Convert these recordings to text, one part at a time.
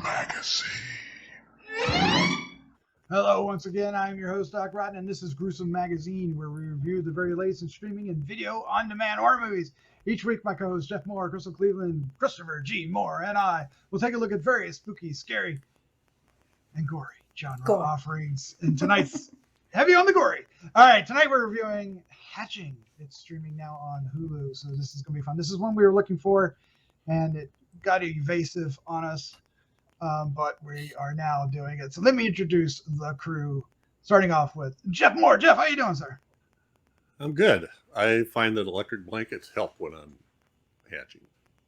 Magazine. Hello, once again, I'm your host, Doc Rotten, and this is Gruesome Magazine, where we review the very latest in streaming and video on-demand horror movies. Each week, my co-hosts Jeff Mohr, Crystal Cleveland, Christopher G. Mohr, and I will take a look at various spooky, scary, and gory genre offerings. And tonight's heavy on the gory. All right, tonight we're reviewing Hatching. It's streaming now on Hulu, so this is going to be fun. This is one we were looking for, and it got evasive on us. But we are now doing it. So let me introduce the crew, starting off with Jeff Mohr. Jeff, how you doing, sir? I'm good. I find that electric blankets help when I'm hatching.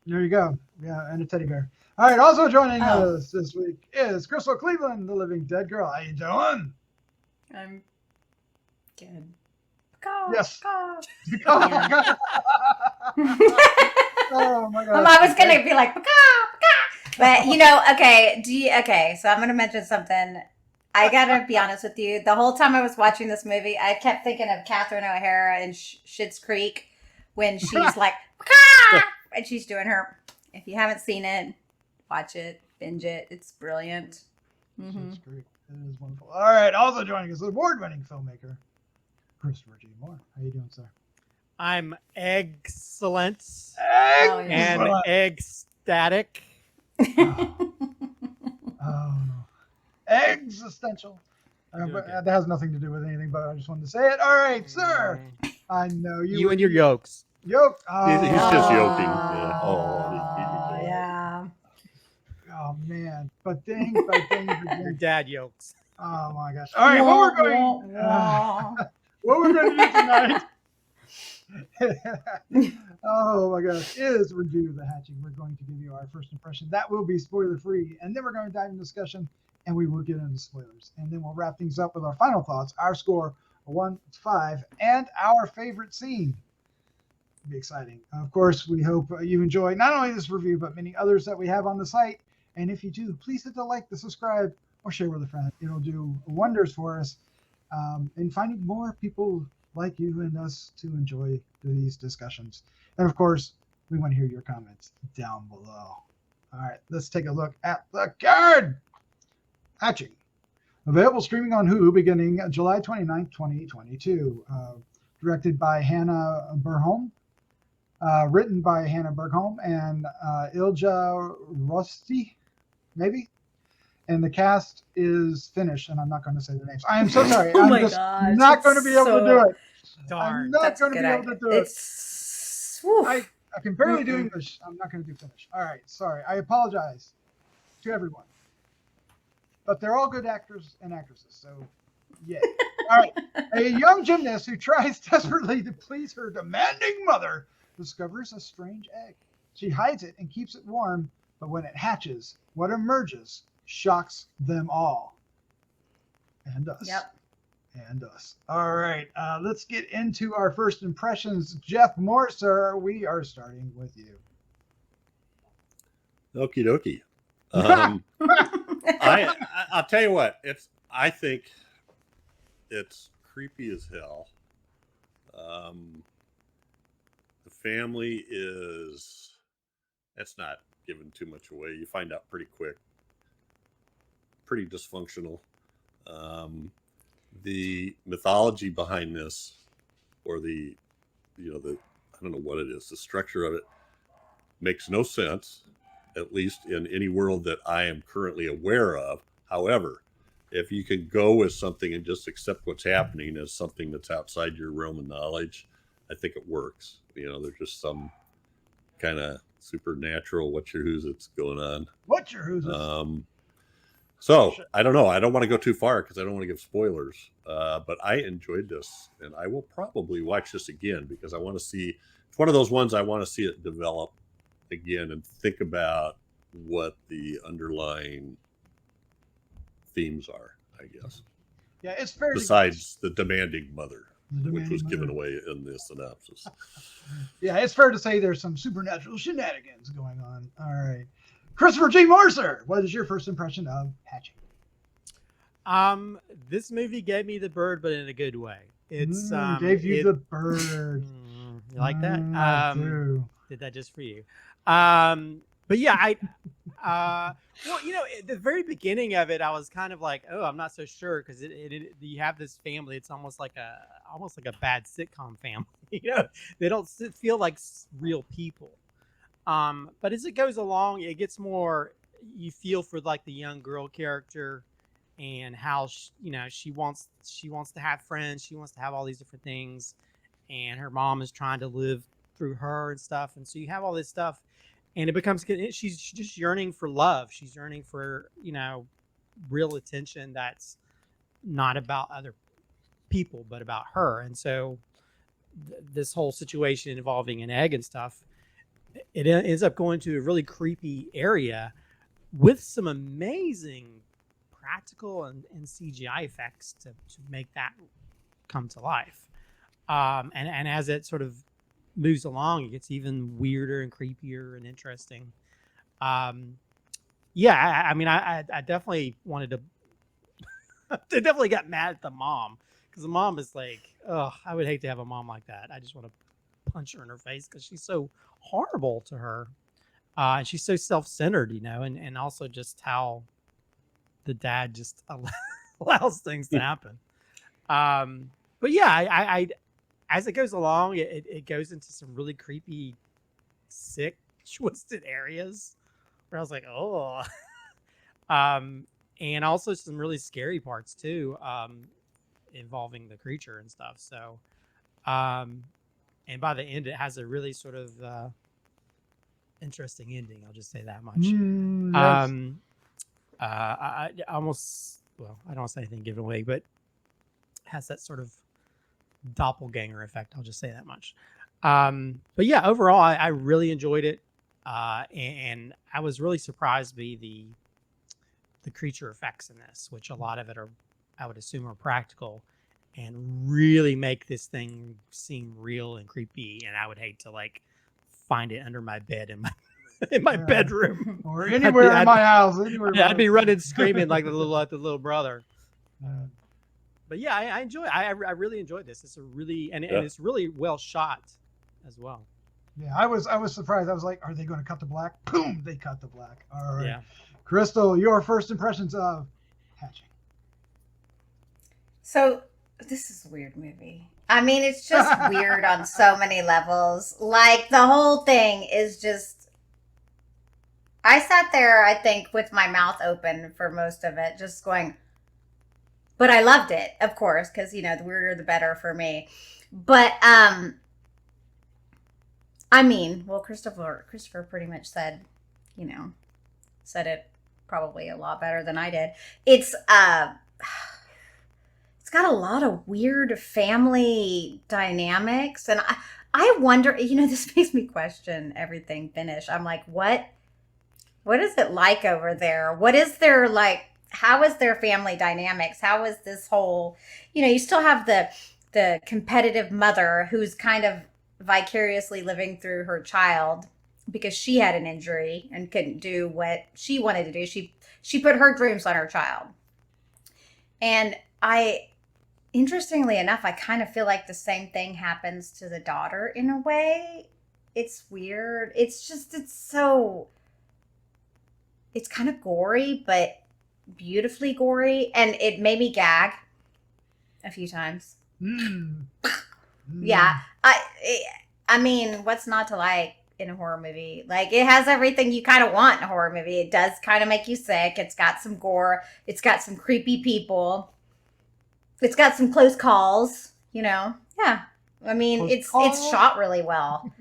There you go. Yeah, and a teddy bear. All right, also joining us this week is Crystal Cleveland, the living dead girl. How you doing? I'm good. Yes. Go. Oh my God. I was gonna be like, but you know, okay. So I'm gonna mention something. I gotta be honest with you. The whole time I was watching this movie, I kept thinking of Catherine O'Hara in Schitt's Creek when she's like, and she's doing her. If you haven't seen it, watch it, binge it. It's brilliant. Mm-hmm. Schitt's Creek. It is wonderful. All right, also joining us, award-winning filmmaker Christopher G. Mohr. How you doing, sir? I'm excellent Excellent. and ecstatic. Oh, existential. But that has nothing to do with anything, but I just wanted to say it. All right, sir. I know you. You and your yolks. Yoke. He's just yoking. Yeah. Oh man. But dang. Your dad yolks. Oh my gosh. All right, what we're going to do tonight. Oh my gosh, is review the Hatching. We're going to give you our first impression. That will be spoiler free, and then we're going to dive into discussion, and we will get into spoilers, and then we'll wrap things up with our final thoughts, our score 1 to 5, and our favorite scene. It'll be exciting. Of course, we hope you enjoy not only this review but many others that we have on the site. And if you do, please hit the like, the subscribe, or share with a friend. It'll do wonders for us in finding more people like you and us to enjoy these discussions. And of course, we want to hear your comments down below. All right, let's take a look at the card. Hatching. Available streaming on Hulu beginning July 29th, 2022. Directed by Hanna Bergholm. Written by Hanna Bergholm and Ilja Rautsi, maybe. And the cast is Finnish, and I'm not going to say the names. I am so sorry. I'm just not going to be able to do it. Darn. I'm not going to be able to do it. I can barely do English. I'm not going to do Finnish. All right, sorry. I apologize to everyone. But they're all good actors and actresses, so yeah. All right. A young gymnast who tries desperately to please her demanding mother discovers a strange egg. She hides it and keeps it warm, but when it hatches, what emerges shocks them all. And us. Yep. And us. All right, let's get into our first impressions. Jeff Mohr, sir, we are starting with you. Okie dokie. I'll tell you what. I think it's creepy as hell. The family that's not giving too much away. You find out pretty quick. Pretty dysfunctional. The mythology behind this, or I don't know what it is, the structure of it makes no sense, at least in any world that I am currently aware of. However, if you can go with something and just accept what's happening as something that's outside your realm of knowledge, I think it works. There's just some kind of supernatural what's going on. What's your who's? So I don't know. I don't want to go too far because I don't want to give spoilers. But I enjoyed this, and I will probably watch this again because I want to see. It's one of those ones I want to see it develop again and think about what the underlying themes are, I guess. Yeah, it's fair. Besides the demanding mother, which was given away in the synopsis. Yeah, it's fair to say there's some supernatural shenanigans going on. All right. Christopher G. Mohr, sir, what is your first impression of Hatching? This movie gave me the bird, but in a good way. It's gave you the bird. You like that? I do. Did that just for you. But yeah, Well, at the very beginning of it, I was kind of like, oh, I'm not so sure because you have this family. It's almost like a bad sitcom family. They don't feel like real people. But as it goes along, it gets more. You feel for like the young girl character, and how she wants to have friends. She wants to have all these different things, and her mom is trying to live through her and stuff. And so you have all this stuff. And it becomes, she's just yearning for love. She's yearning for, real attention that's not about other people, but about her. And so this whole situation involving an egg and stuff, it ends up going to a really creepy area with some amazing practical and CGI effects to make that come to life. And as it sort of moves along, it gets even weirder and creepier and interesting. I definitely wanted to I definitely got mad at the mom, because the mom is like, oh, I would hate to have a mom like that. I just want to punch her in her face because she's so horrible to her, and she's so self-centered, and also just how the dad just allows things to happen. But yeah, I as it goes along, it goes into some really creepy, sick, twisted areas where I was like, oh. And also some really scary parts too, involving the creature and stuff. So, and by the end, it has a really sort of interesting ending. I'll just say that much. Yes. I almost, well, I don't want to say anything given away, but has that sort of doppelganger effect. I'll just say that much. But yeah, overall, I really enjoyed it. And I was really surprised by the creature effects in this, which a lot of it are, I would assume, are practical and really make this thing seem real and creepy. And I would hate to find it under my bed in my bedroom or anywhere in my house. I'd be running screaming like the little brother. But yeah, I enjoy it. I really enjoyed this. It's a really and it's really well shot as well. Yeah, I was surprised. I was like, are they going to cut the black? Boom, they cut the black. All right. Yeah. Crystal, your first impressions of Hatching. So this is a weird movie. I mean, it's just weird on so many levels. Like, the whole thing is just, I sat there, I think, with my mouth open for most of it, just going, but I loved it, of course, because, the weirder the better for me. But, I mean, well, Christopher pretty much said it probably a lot better than I did. It's got a lot of weird family dynamics, and I wonder, this makes me question everything Finnish. I'm like, what is it like over there? What is their how is their family dynamics? How is this whole, you still have the competitive mother who's kind of vicariously living through her child because she had an injury and couldn't do what she wanted to do. She put her dreams on her child. And interestingly enough, I kind of feel like the same thing happens to the daughter in a way. It's weird. It's kind of gory, but beautifully gory. And it made me gag a few times. Yeah. I mean, what's not to like in a horror movie? It has everything you kind of want in a horror movie. It does kind of make you sick. It's got some gore. It's got some creepy people. It's got some close calls, Yeah. I mean, it's shot really well.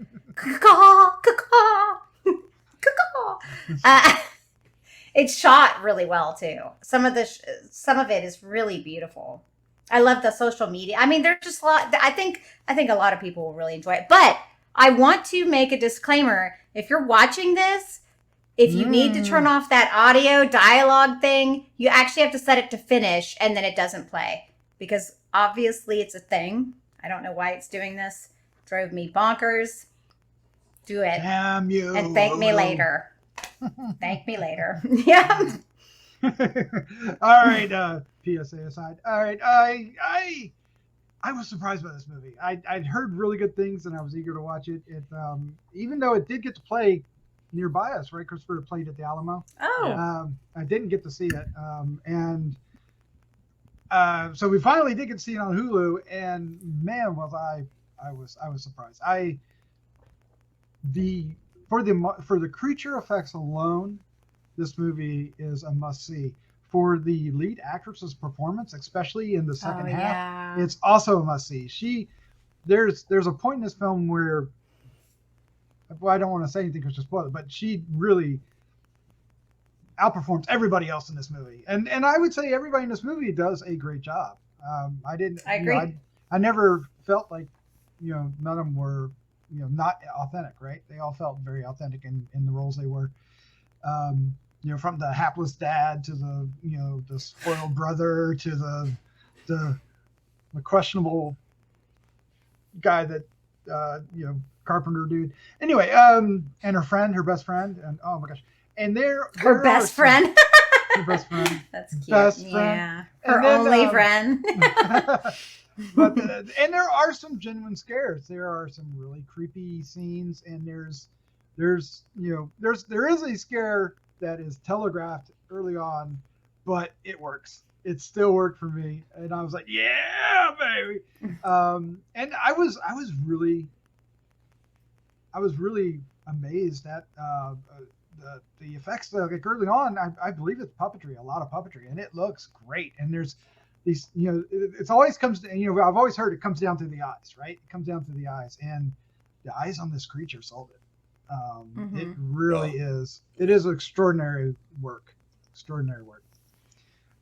It's shot really well too. Some of it is really beautiful. I love the social media. I mean, there's just a lot. I think a lot of people will really enjoy it. But I want to make a disclaimer. If you're watching this, if you need to turn off that audio dialogue thing, you actually have to set it to finish, and then it doesn't play. Because obviously it's a thing. I don't know why it's doing this. Drove me bonkers. Do it. Damn you. And thank me later. Thank me later. Yeah. All right. PSA aside. All right. I was surprised by this movie. I'd heard really good things and I was eager to watch it. It even though it did get to play, nearby us, right? Christopher played at the Alamo. Oh, I didn't get to see it, and so we finally did get to see it on Hulu, and man, was I was surprised. For the creature effects alone, this movie is a must see. For the lead actress's performance, especially in the second half, it's also a must see. There's a point in this film where, well, I don't want to say anything because it's spoiled, but she really outperforms everybody else in this movie, and I would say everybody in this movie does a great job. I agree. I never felt like, none of them were, not authentic, right? They all felt very authentic in the roles they were. From the hapless dad to the, the spoiled brother to the questionable guy that, carpenter dude. Anyway, and her best friend, and oh my gosh, and her best friend. Her best friend. That's cute. Best friend. Yeah, her only friend. But and there are some genuine scares. There are some really creepy scenes, and there is a scare that is telegraphed early on, but it works. It still worked for me, and I was like, yeah, baby. And I was really amazed at the effects. Like early on, I believe it's puppetry, a lot of puppetry, and it looks great. And there's these, it's always comes to, I've always heard it comes down to the eyes, right? It comes down to the eyes, and the eyes on this creature sold it. It really is. It is extraordinary work. Extraordinary work.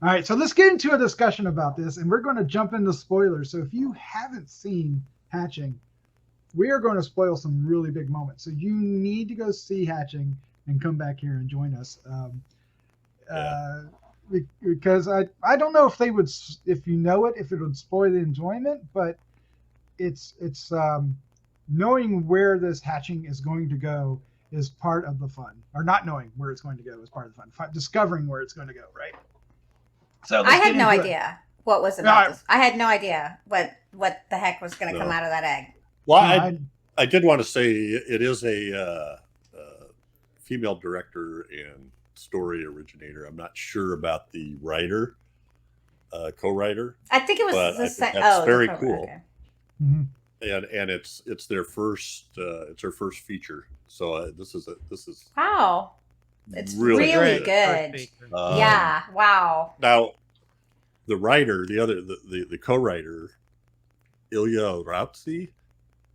All right, so let's get into a discussion about this, and we're going to jump into spoilers. So if you haven't seen Hatching, we are going to spoil some really big moments. So you need to go see Hatching and come back here and join us. Because I don't know if they would, if you know it, if it would spoil the enjoyment, but it's knowing where this Hatching is going to go is part of the fun, or not knowing where it's going to go is part of the fun. Discovering where it's going to go, right? So I had no idea what was about this. I had no idea what the heck was going to come out of that egg. Well, I did want to say it is a female director and story originator. I'm not sure about the writer, co-writer. I think it was the same. That's very cool. Okay. Mm-hmm. And it's their first first feature. So this is wow. It's really good. Yeah. Wow. Now, the writer, the co-writer, Ilja Rautsi.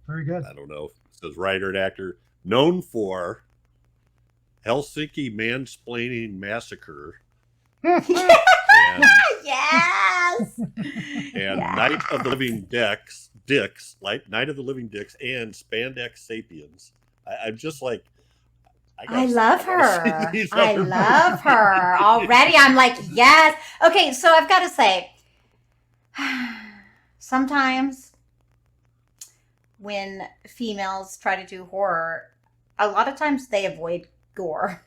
Very good. I don't know if it says writer and actor, known for Helsinki Mansplaining Massacre. Yes. And Night of the Living Dicks, Night of the Living Dicks, and Spandex Sapiens. I'm just like, I love her. I love her already. I'm like, yes. Okay, so I've got to say, sometimes when females try to do horror, a lot of times they avoid gore.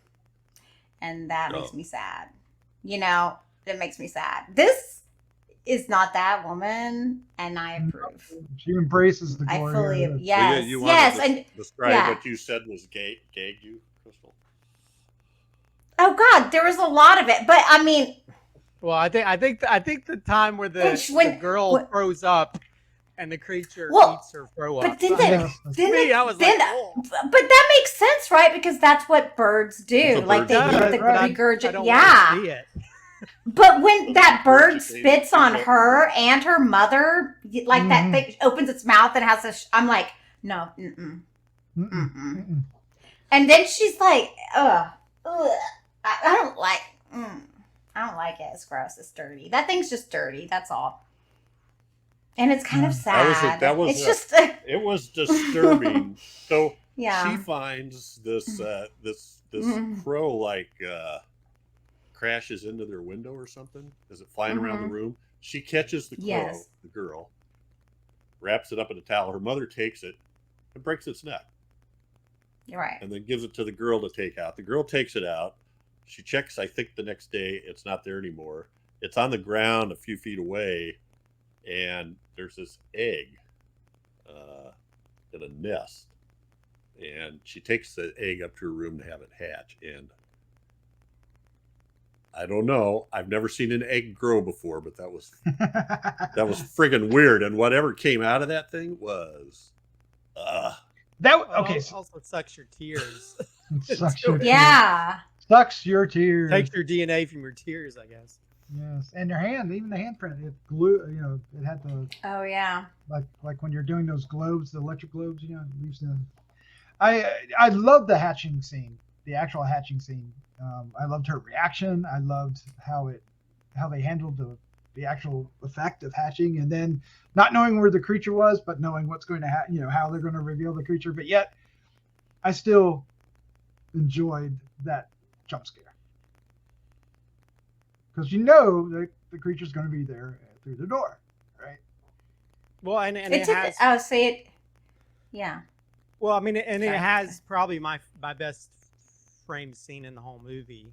And that makes me sad. It makes me sad. This is not that woman, and I approve. She embraces the gore. I fully, Well, yes. you yes. And describe what you said was gagged you, Crystal. Oh God, there was a lot of it, but I mean. Well, I think the time where the girl throws up and the creature eats her throw up. But but that makes sense, right? Because that's what birds do. Like they eat the regurgitate. Yeah. But when that bird spits on her and her mother, like that thing opens its mouth and has I'm like, no. And then she's like, ugh. I don't like it. It's gross. It's dirty. That thing's just dirty. That's all. And it's kind of sad. It was disturbing. So yeah. she finds this crow crashes into their window or something. Is it flying around the room? She catches the crow, the girl, wraps it up in a towel. Her mother takes it and breaks its neck. You're right. And then gives it to the girl to take out. The girl takes it out. She checks, I think, the next day. It's not there anymore. It's on the ground a few feet away. And there's this egg in a nest. and she takes the egg up to her room to have it hatch. And I don't know, I've never seen an egg grow before, but that was friggin' weird. And whatever came out of that thing was okay. It also sucks your tears. Sucks your Yeah. Sucks your tears. Takes your DNA from your tears, I guess. Yes, and your hand, even the handprint, it glue. You know, it had the Oh yeah. like when you're doing those globes, the electric globes. You know, it leaves them. I love the hatching scene, the actual hatching scene. I loved her reaction. I loved how they handled the actual effect of hatching, and then not knowing where the creature was, but knowing what's going to happen. You know, how they're going to reveal the creature, but yet I still enjoyed that jump scare. Because you know that the creature's going to be there through the door, right? Well, and It it took. has. Oh, say it. Yeah. Well, I mean, and it Sorry. has probably my best frame scene in the whole movie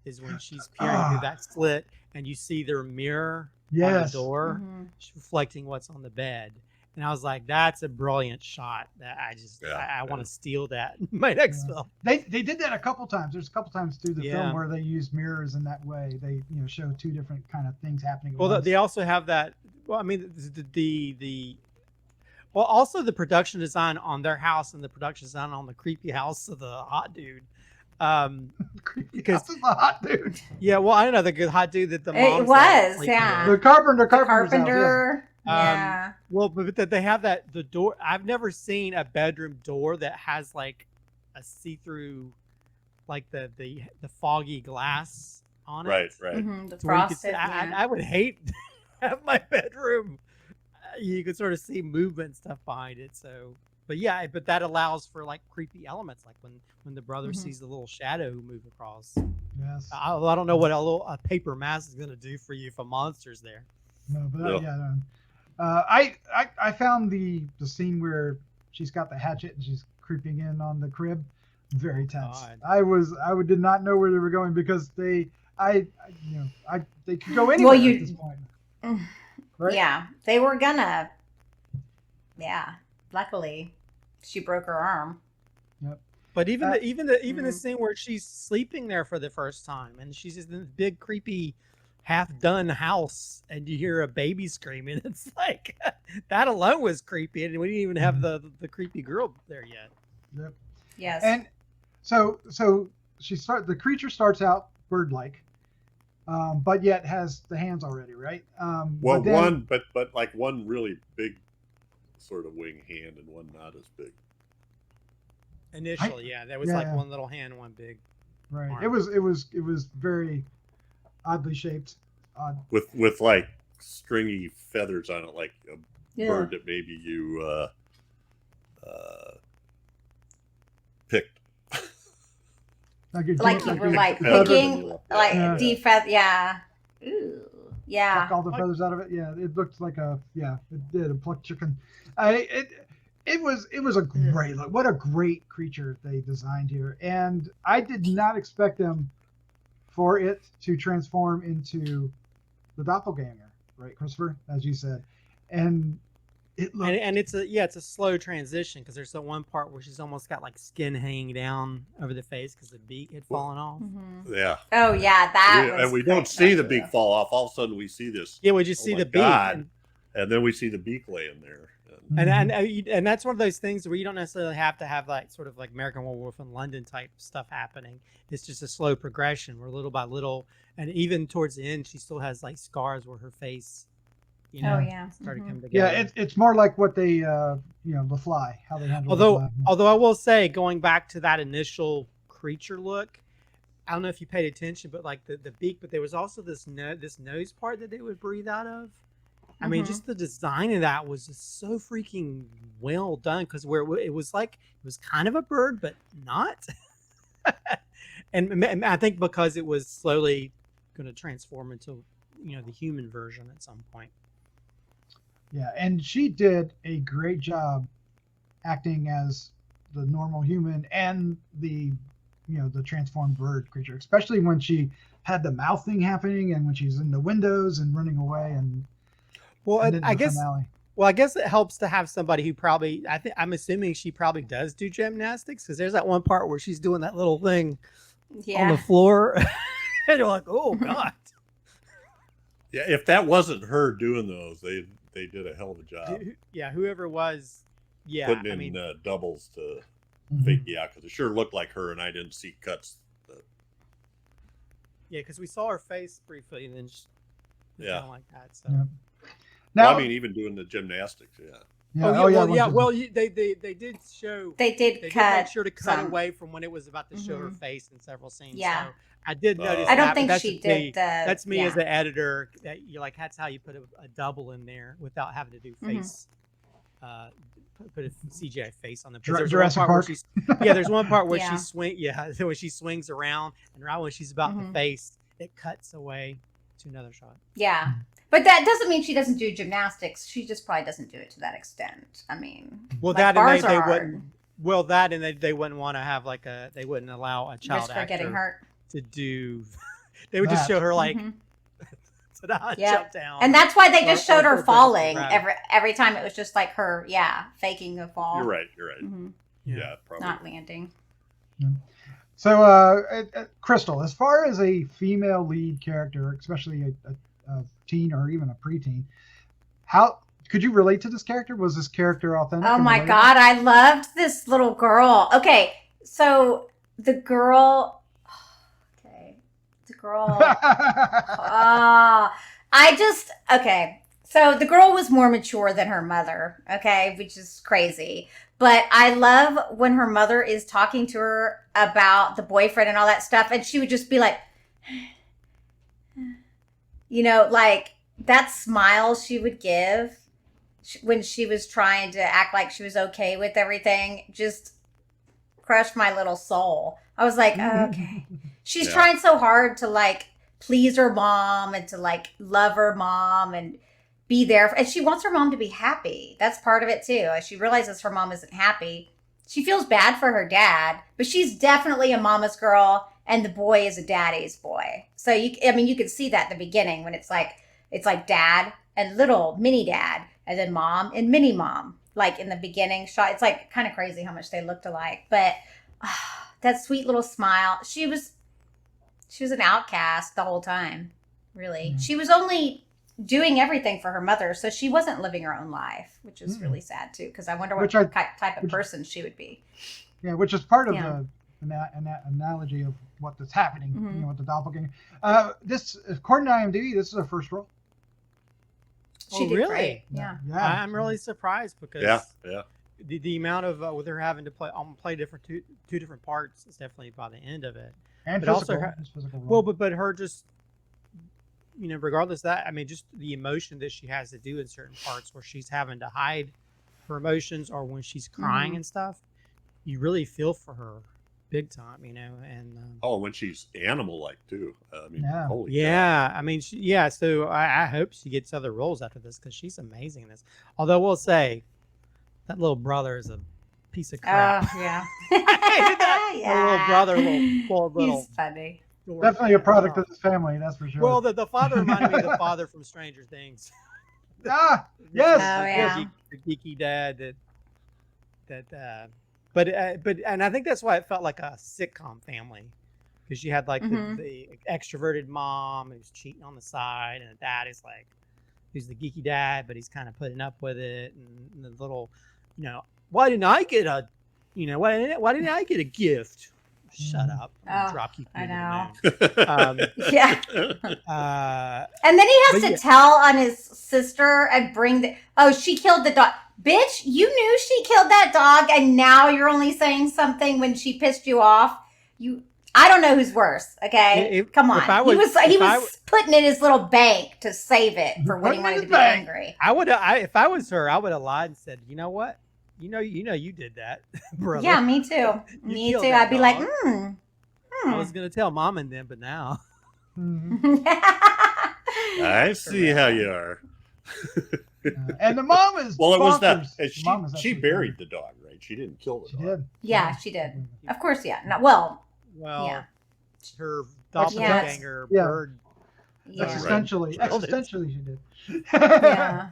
is when she's peering through that slit and you see their mirror on the Yes. door Mhm. reflecting what's on the bed. And I was like, that's a brilliant shot that I want to steal that in my next film. They did that a couple times. There's a couple times through the Yeah. film where they use mirrors in that way. They show two different kind of things happening. At Well, once. they also have that. Well, I mean, well, also the production design on their house and the production design on the creepy house of the hot dude. Creepy because- house is a hot dude. Yeah, well, I don't know the good hot dude that the It mom's was, sleeping yeah. with. The carpenter's house, Carpenter. Yeah. Well, but they have the door. I've never seen a bedroom door that has like a see-through, like the foggy glass on it. right. Mhm, the To where you could see- frosted. Yeah. I would hate to have my bedroom. You could sort of see movement and stuff behind it. So, but yeah, but that allows for like creepy elements, like when the brother Mhm. sees the little shadow move across. Yes. I don't know what a paper mask is going to do for you if a monster's there. No, but No. yeah. No. I found the scene where she's got the hatchet and she's creeping in on the crib very tense. God. I did not know where they were going because they could go anywhere you- at this point. Right? Yeah. They were gonna. Yeah. Luckily, she broke her arm. But even the Mhm. scene where she's sleeping there for the first time and she's in this big creepy half done house and you hear a baby screaming, it's like that alone was creepy, and we didn't even have the creepy girl there yet. Yep. Yes. And so the creature starts out bird-like, but yet has the hands already, right? Well, but then- but like one really big sort of wing hand and one not as big. Initially, yeah, there was yeah, like yeah. one little hand, one big. right. arm. It was very oddly shaped. With like stringy feathers on it, like a Yeah. bird that maybe you picked. Like you were like Feather picking, than you- like Yeah. defeath. Yeah. Ooh. Yeah. pluck all the feathers out of it. Yeah, it looked like it did a plucked chicken. It was a great look. What a great creature they designed here, and I did not expect them for it to transform into the doppelganger, right, Christopher, as you said, and it looked. And it's a slow transition because there's the one part where she's almost got like skin hanging down over the face because the beak had fallen off. Mhm. Yeah. Oh yeah, that was. And we don't great. see the beak fall off. All of a sudden we see this. Yeah, we just Oh see my the beak. God. And then we see the beak laying there. And that's one of those things where you don't necessarily have to have like sort of like American Werewolf in London type stuff happening. It's just a slow progression where little by little, and even towards the end, she still has like scars where her face, Oh yeah. started Mhm. coming together. Yeah, it's more like what they the Fly, how they handle the Fly. Although I will say, going back to that initial creature look, I don't know if you paid attention, but like the beak, but there was also this nose part that they would breathe out of. I mean, Mhm. just the design of that was just so freaking well done because where it was kind of a bird, but not. and I think because it was slowly going to transform into, the human version at some point. Yeah, and she did a great job acting as the normal human and the transformed bird creature, especially when she had the mouth thing happening and when she's in the windows and running away and Well, then I the guess finale. Well, I guess it helps to have somebody who probably, I'm assuming she probably does do gymnastics, because there's that one part where she's doing that little thing on the floor. And you're like, oh, God. Yeah, if that wasn't her doing those, they did a hell of a job. Yeah, whoever it was, putting in doubles to fake you out, because it sure looked like her, and I didn't see cuts. Yeah, because we saw her face briefly, and then kind of like that. So. Yeah. Now, Now, I mean, even doing the gymnastics, yeah. Well, they did show. They did They cut. did make sure to cut some. away from when it was about to show her face in several scenes. Yeah. So I did notice. I don't that, think but that's she just did me. the. That's me yeah. as the editor. That you're like, that's how you put a double in there without having to do face. Put a CGI face on them. There's Jurassic one part Park. where there's one part where Yeah. when she swings around, and right when she's about to face, it cuts away to another shot. Yeah. But that doesn't mean she doesn't do gymnastics. She just probably doesn't do it to that extent. I mean, well, like that bars and they are hard. wouldn't. Well, that and they wouldn't want to have they wouldn't allow a child Risk her getting actor hurt. to do. They would just show her jump down. And that's why they just showed her or falling grab. every time. It was just like her, faking a fall. You're right. Mhm. Yeah, probably. Not landing. So, Crystal, as far as a female lead character, especially a teen or even a preteen, how could you relate to this character? Was this character authentic? Oh and my relatable? God, I loved this little girl. Okay, so the girl. Okay. So the girl was more mature than her mother, okay, which is crazy. But I love when her mother is talking to her about the boyfriend and all that stuff, and she would just be like, like that smile she would give when she was trying to act like she was okay with everything just crushed my little soul. I was like, oh, okay. She's trying so hard to please her mom and to love her mom and be there. And she wants her mom to be happy. That's part of it too. As she realizes her mom isn't happy, she feels bad for her dad, but she's definitely a mama's girl and the boy is a daddy's boy. So you could see that in the beginning when it's like dad and little mini dad and then mom and mini mom. Like in the beginning shot, it's kind of crazy how much they looked alike, but that sweet little smile. She was an outcast the whole time, really. She was only doing everything for her mother, so she wasn't living her own life, which is really sad too, because I wonder what type of person she would be. Yeah, which is part of the analogy of what's happening, with the doppelganger. This, according to IMDb, this is her first role. She did really? great. Yeah. I'm really surprised because the amount of with her having to play two different parts is definitely by the end of it. And but physical, also physical role. well, but her just regardless of that, I mean, just the emotion that she has to do in certain parts where she's having to hide her emotions or when she's crying and stuff, you really feel for her big time, and when she's animal like too. I mean, holy yeah, I mean, so I hope she gets other roles after this because she's amazing in this. Although we'll say that little brother is a piece of crap. Yeah. Little brother, little He's funny. Definitely a product of his family, that's for sure. Well, the father reminded me of the father from Stranger Things. Yes. Oh, yeah. The geeky dad but I think that's why it felt like a sitcom family, because you had the extroverted mom who's cheating on the side, and the dad is who's the geeky dad, but he's kind of putting up with it, and the little, why didn't I get a gift? Shut up! Drop you. I know. Yeah. And then he has to tell on his sister and bring she killed the dog. Bitch, you knew she killed that dog, and now you're only saying something when she pissed you off. I don't know who's worse. Okay, come on. He was putting in his little bank to save it for when he wanted to be angry. If I was her, I would have lied and said, you know what? You did that, brother. Yeah, me too. Me too. I'd be like, I was gonna tell mom and them, but now. I see how you are. And the mom is well, it was that bonkers. she buried the dog, right? She didn't kill the dog. Did. Yeah, she did. Of course, yeah. Well, yeah. Her doppelganger bird. Yeah. Existentially, she did. Yeah.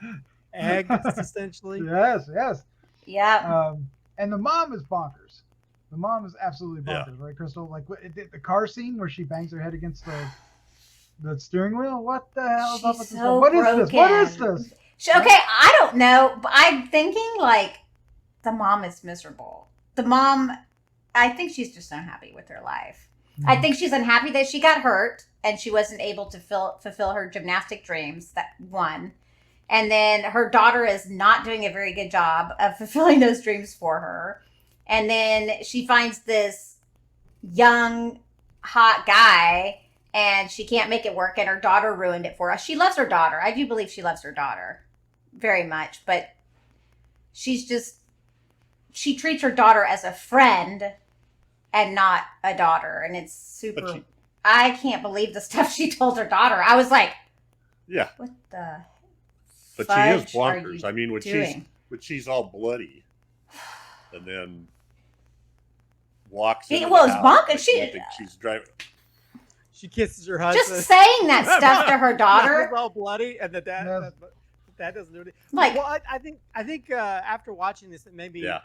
egg, essentially. Yes, yes. Yeah. And the mom is bonkers. The mom is absolutely bonkers, right, Crystal? Like the car scene where she bangs her head against the steering wheel. What the hell is up with this? so What is this? What is broken. this? Okay, I don't know, but I'm thinking like the mom is miserable. The mom, I think she's just unhappy with her life. I think she's unhappy that she got hurt and she wasn't able to fulfill her gymnastic dreams. That one. And then her daughter is not doing a very good job of fulfilling those dreams for her. And then she finds this young, hot guy and she can't make it work. And her daughter ruined it for us. She loves her daughter. I do believe she loves her daughter very much. But she treats her daughter as a friend and not a daughter. And it's super, I can't believe the stuff she told her daughter. I was like, yeah. What the But she is fudge are bonkers. you I mean, when doing? she's all bloody, and then walks. It into was the house, bonkers. like, She- you think she's driving. She kisses her husband. just saying that stuff to her daughter. It's all bloody, and the dad. Yes. That doesn't do it. Like- well, I think after watching this, it made me. Yeah,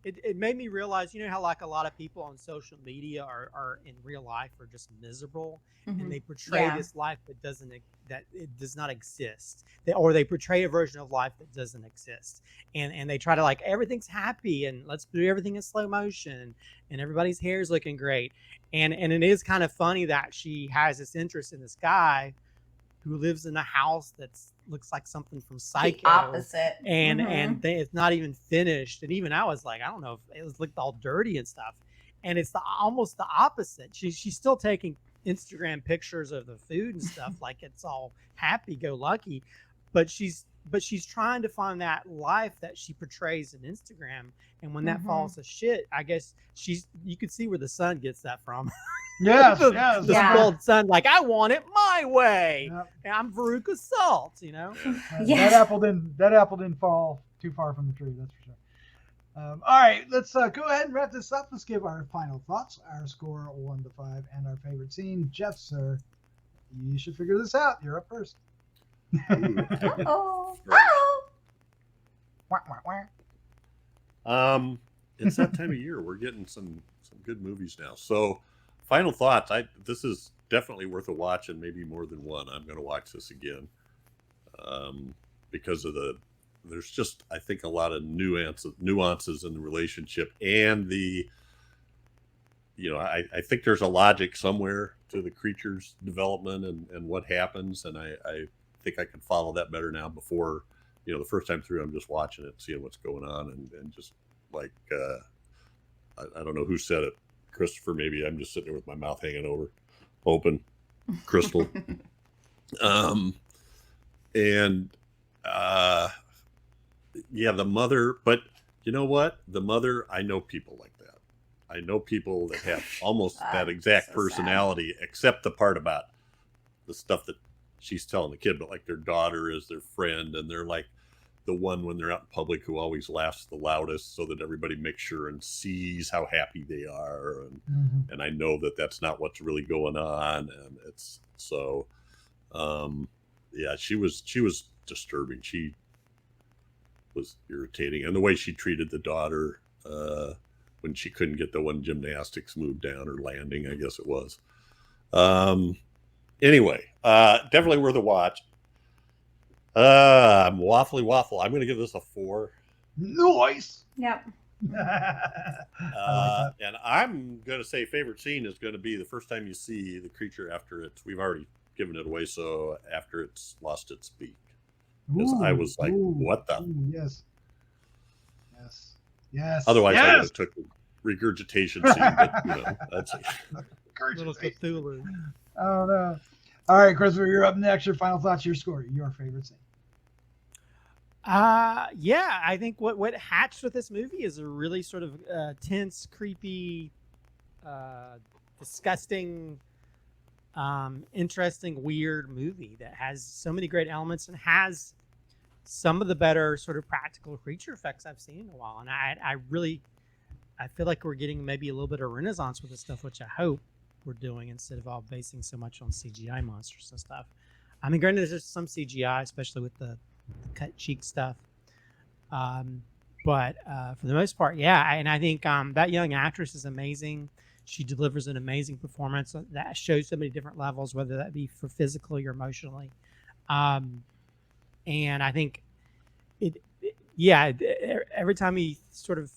It made me realize, you know how like a lot of people on social media are in real life are just miserable, and they portray Yeah. this life that it does not exist. Or they portray a version of life that doesn't exist, and they try to like everything's happy and let's do everything in slow motion and everybody's hair is looking great, and it is kind of funny that she has this interest in this guy who lives in a house that's looks like something from Psycho. The opposite. And it's not even finished. And even I was like, I don't know if it was looked all dirty and stuff. And it's almost the opposite. She's still taking Instagram pictures of the food and stuff like it's all happy go lucky, but she's trying to find that life that she portrays in Instagram. And when that falls to shit, I guess you could see where the son gets that from. Yes, the yes. Yeah. spoiled son, like I want it my way. Yep. And I'm Veruca Salt, you know. That apple didn't fall too far from the tree. That's for sure. All right, let's go ahead and wrap this up. Let's give our final thoughts, our score 1 to 5, and our favorite scene. Jeff, sir, you should figure this out. You're up first. Uh-oh. Wah, wah, wah. It's that time of year. We're getting some good movies now. So, final thoughts. This is definitely worth a watch, and maybe more than one. I'm going to watch this again because of there's just, I think, a lot of nuances in the relationship, and I think there's a logic somewhere to the creature's development and what happens, and I think I can follow that better now. Before, the first time through, I'm just watching it, seeing what's going on, and just like I don't know who said it, Christopher maybe. I'm just sitting there with my mouth hanging open, Crystal. The mother, but you know what? The mother, I know people like that. I know people that have almost that exact so personality, except the part about the stuff that she's telling the kid, but like their daughter is their friend, and they're like the one when they're out in public who always laughs the loudest so that everybody makes sure and sees how happy they are. And I know that that's not what's really going on. And it's so, she was disturbing. She was irritating. And the way she treated the daughter, when she couldn't get the one gymnastics move down or landing, I guess it was. Anyway, definitely worth a watch. I'm waffle. I'm going to give this a 4. Nice. Yep. And I'm going to say favorite scene is going to be the first time you see the creature after we've already given it away. So after it's lost its beak, because I was like, what the? Yes. Otherwise, yes. I would have took the regurgitation scene, but that's it. Little Cthulhu. Oh no. All right, Christopher, you're up next. Your final thoughts, your score, your favorite scene. I think what hatched with this movie is a really sort of tense, creepy, disgusting, interesting, weird movie that has so many great elements and has some of the better sort of practical creature effects I've seen in a while. And I feel like we're getting maybe a little bit of renaissance with this stuff, which I hope we're doing instead of all basing so much on CGI monsters and stuff. I mean, granted, there's some CGI, especially with the cut cheek stuff. But for the most part, yeah. And I think that young actress is amazing. She delivers an amazing performance that shows so many different levels, whether that be for physically or emotionally. And I think every time you sort of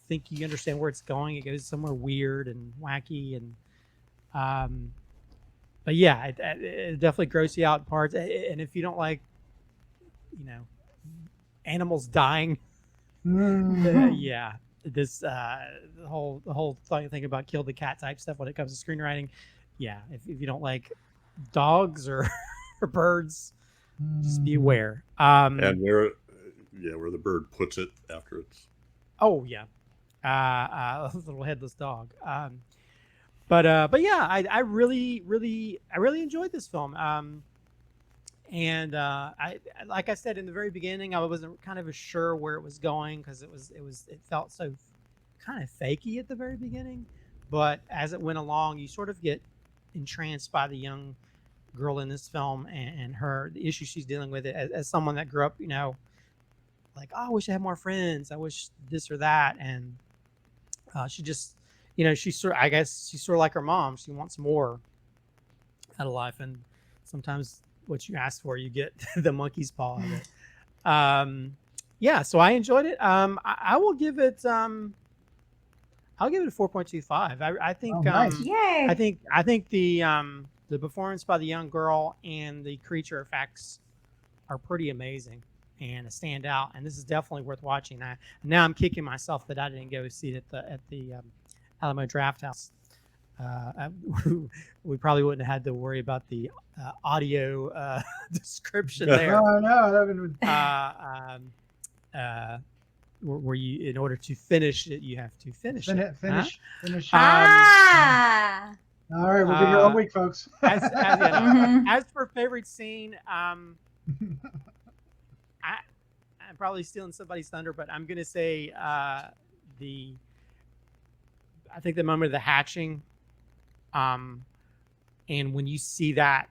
think you understand where it's going, it goes somewhere weird and wacky. And but yeah, it definitely grosses you out in parts. And if you don't like, animals dying, yeah, this the whole thing about kill the cat type stuff when it comes to screenwriting, yeah, if you don't like dogs or birds, just be aware. And where the bird puts it after it's. Oh yeah, a little headless dog. But yeah, I really enjoyed this film. And I, like I said in the very beginning, I wasn't kind of sure where it was going because it felt so kind of fakey at the very beginning. But as it went along, you sort of get entranced by the young girl in this film and the issues she's dealing with it as someone that grew up, like, oh, I wish I had more friends. I wish this or that. And she just, I guess she's sort of like her mom. She wants more out of life. And sometimes what you ask for, you get the monkey's paw of it. Yeah, so I enjoyed it. I will give it I'll give it a 4.25. I think nice. Yay. I think the performance by the young girl and the creature effects are pretty amazing and a standout, and this is definitely worth watching. Now I'm kicking myself that I didn't go see it at the Alamo Draft House. We probably wouldn't have had to worry about the audio description there. Oh no, that would. Where you, in order to finish it, you have to finish it. Finish. Ah. All right, we'll give you a week, folks. As for favorite scene, I'm probably stealing somebody's thunder, but I'm gonna say I think the moment of the hatching, and when you see that,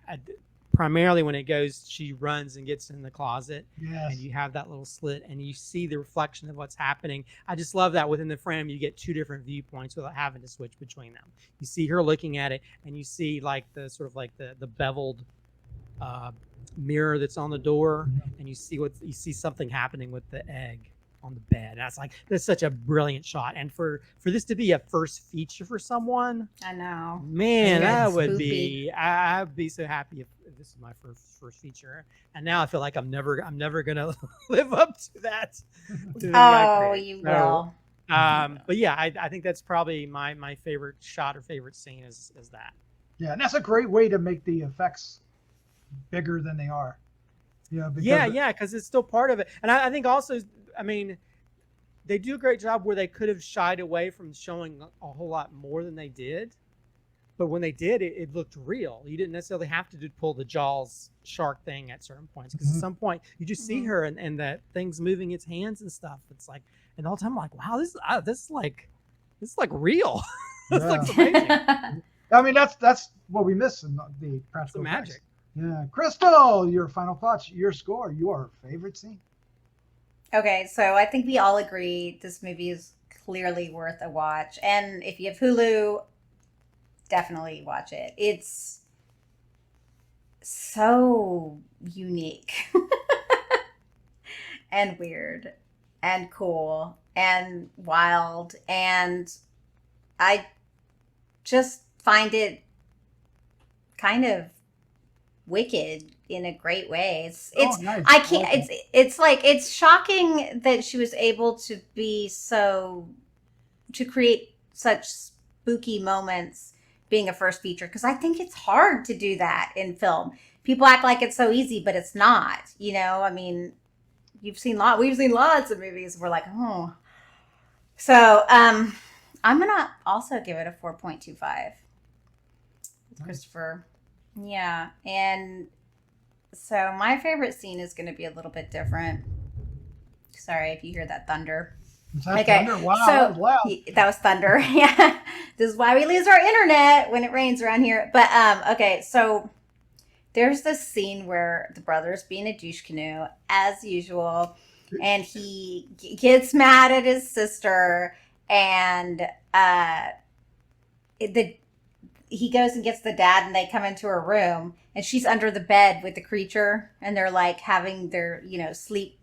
primarily when it goes, she runs and gets in the closet, Yes. and you have that little slit, and you see the reflection of what's happening. I just love that within the frame, you get two different viewpoints without having to switch between them. You see her looking at it, and you see like the sort of like the beveled mirror that's on the door, and you see something happening with the egg on the bed. And that's such a brilliant shot. And for this to be a first feature for someone, I know, man, Yeah, that would spoopy. be. I'd be so happy if this is my first feature. And now I feel like I'm never gonna live up to that. Oh, you will. But yeah, I think that's probably my favorite shot or favorite scene is that. Yeah, and that's a great way to make the effects bigger than they are. Because because it's still part of it. And I think also, I mean, they do a great job where they could have shied away from showing a whole lot more than they did. But when they did, it looked real. You didn't necessarily have to pull the Jaws shark thing at certain points. Because at some point, you just see her and that thing's moving its hands and stuff. It's like, and the whole time I'm like, wow, this is like real. This looks amazing. I mean, that's what we miss in the practical It's magic. effects. Yeah, Crystal, your final thoughts, your score, your favorite scene. Okay, so I think we all agree this movie is clearly worth a watch. And if you have Hulu, definitely watch it. It's so unique and weird and cool and wild. And I just find it kind of wicked in a great way. It's Nice. I can't it's like it's shocking that she was able to create such spooky moments being a first feature, because I think it's hard to do that in film. People act like it's so easy, but it's not. I mean, we've seen lots of movies where we're like, oh. So I'm gonna also give it a 4.25. Nice. Christopher. Yeah, and so my favorite scene is going to be a little bit different. Sorry if you hear that thunder. Is that thunder? Wow, so that was loud. that was thunder. Yeah, this is why we lose our internet when it rains around here. But okay, so there's this scene where the brother's being a douche canoe as usual, and he gets mad at his sister, and he goes and gets the dad, and they come into her room, and she's under the bed with the creature, and they're like having their,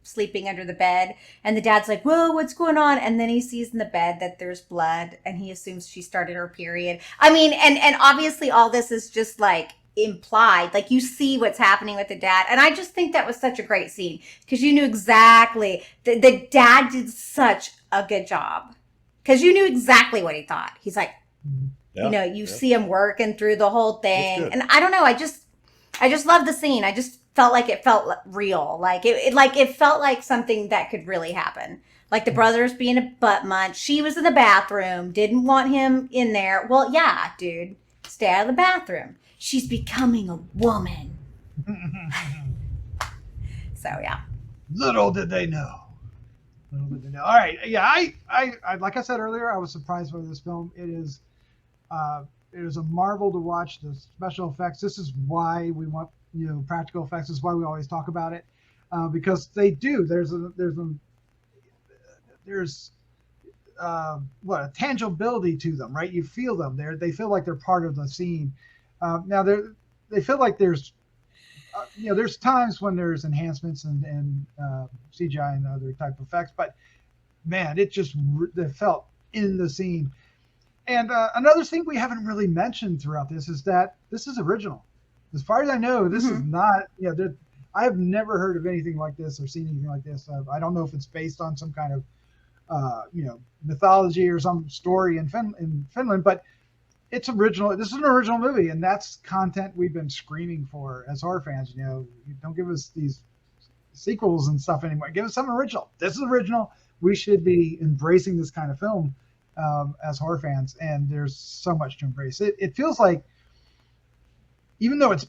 sleeping under the bed, and the dad's like, whoa, what's going on? And then he sees in the bed that there's blood, and he assumes she started her period. I mean, and obviously all this is just like implied, like you see what's happening with the dad, and I just think that was such a great scene, because you knew exactly, the dad did such a good job, because you knew exactly what he thought. He's like, see him working through the whole thing. And I don't know, I just love the scene. I just felt like it felt real. Like it felt like something that could really happen. Like the brothers being a butt munch. She was in the bathroom, didn't want him in there. Well, yeah, dude, stay out of the bathroom. She's becoming a woman. So, yeah. Little did they know. All right. Yeah, I like I said earlier, I was surprised by this film. It is a marvel to watch. The special effects. This is why we want practical effects. This is why we always talk about it, because they do. There's a tangibility to them, right? You feel them. They feel like they're part of the scene. Now they feel like there's there's times when there's enhancements and CGI and other type of effects, but man, it felt in the scene. And another thing we haven't really mentioned throughout this is that this is original. As far as I know, this is not, I have never heard of anything like this or seen anything like this. I don't know if it's based on some kind of, mythology or some story in Finland, but it's original. This is an original movie, and that's content we've been screaming for as horror fans. You don't give us these sequels and stuff anymore. Give us something original. This is original. We should be embracing this kind of film as horror fans, and there's so much to embrace. It feels like, even though it's,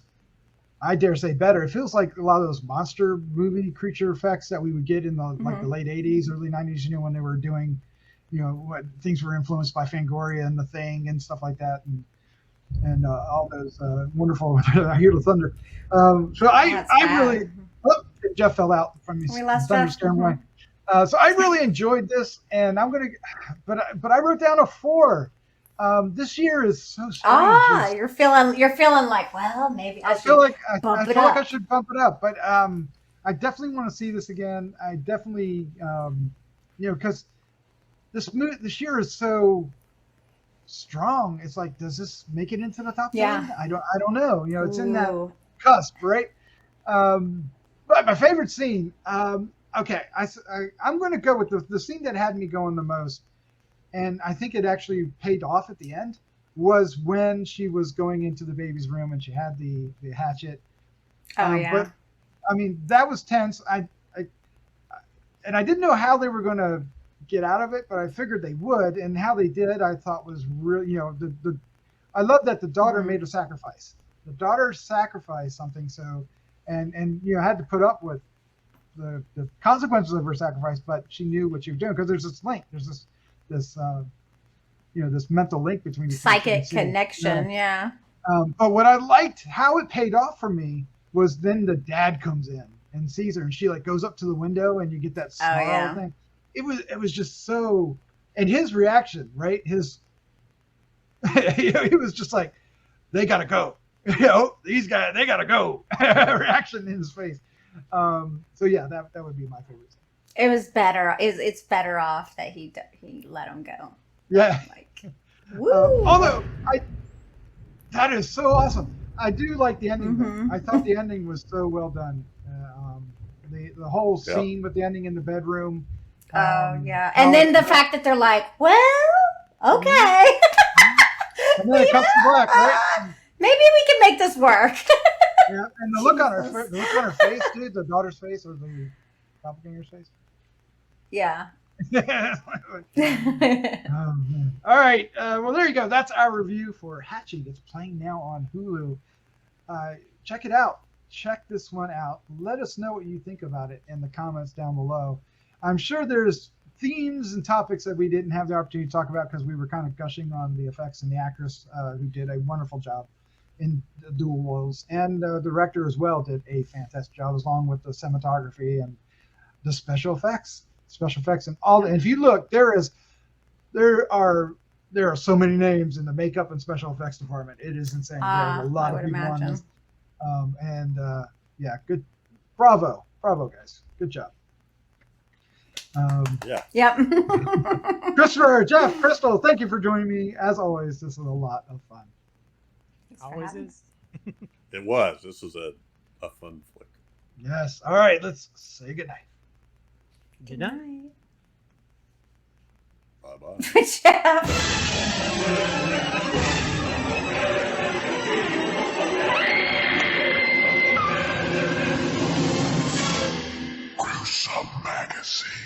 I dare say, better, it feels like a lot of those monster movie creature effects that we would get in the late 80s, early 90s, when they were doing, what things were influenced by Fangoria and The Thing and stuff like that, and all those wonderful I Hear the Thunder. So I really, Jeff fell out from his thunder scaring away. So I really enjoyed this, and but I wrote down a 4. This year is so strange. You're feeling like, well, maybe I feel like I should bump it up, but I definitely want to see this again. I definitely, because this year is so strong. It's like, does this make it into the top 10? I don't know. It's in that cusp, right? But my favorite scene. Okay, I'm going to go with the scene that had me going the most, and I think it actually paid off at the end, was when she was going into the baby's room and she had the hatchet. But I mean, that was tense. I didn't know how they were going to get out of it, but I figured they would, and how they did, I thought was really, I love that the daughter made a sacrifice. The daughter sacrificed something, and had to put up with the consequences of her sacrifice, but she knew what she was doing, because there's this link, there's this this mental link between the psychic connection. But what I liked, how it paid off for me, was then the dad comes in and sees her, and she like goes up to the window, and you get that snarl thing. It was just so, and his reaction, right? His he was just like, they gotta go. These guys, they gotta go. Reaction in his face. So yeah, that would be my favorite thing. It was better. It's better off that he let him go. Yeah. Like, woo. Although that is so awesome. I do like the ending. Though. I thought the ending was so well done. The whole scene with the ending in the bedroom. And then the fact that they're like, well, okay. And then it comes to black, right? Maybe we can make this work. Yeah, and the look on her face, dude, the daughter's face or the doppelganger's face. Yeah. Oh, man. All right. Well, there you go. That's our review for Hatching. It's playing now on Hulu. Check it out. Check this one out. Let us know what you think about it in the comments down below. I'm sure there's themes and topics that we didn't have the opportunity to talk about because we were kind of gushing on the effects and the actress who did a wonderful job in the dual roles, and the director as well did a fantastic job, along with the cinematography and the special effects, and all. And if you look, there are so many names in the makeup and special effects department. It is insane. There are a lot of people on this. Yeah, good. Bravo, guys. Good job. Yeah. Yep. Christopher, Jeff, Crystal, thank you for joining me. As always, this is a lot of fun. Always is. It was. This was a fun flick. Yes. All right, let's say goodnight. Good night. Bye-bye. Good job. Gruesome Magazine.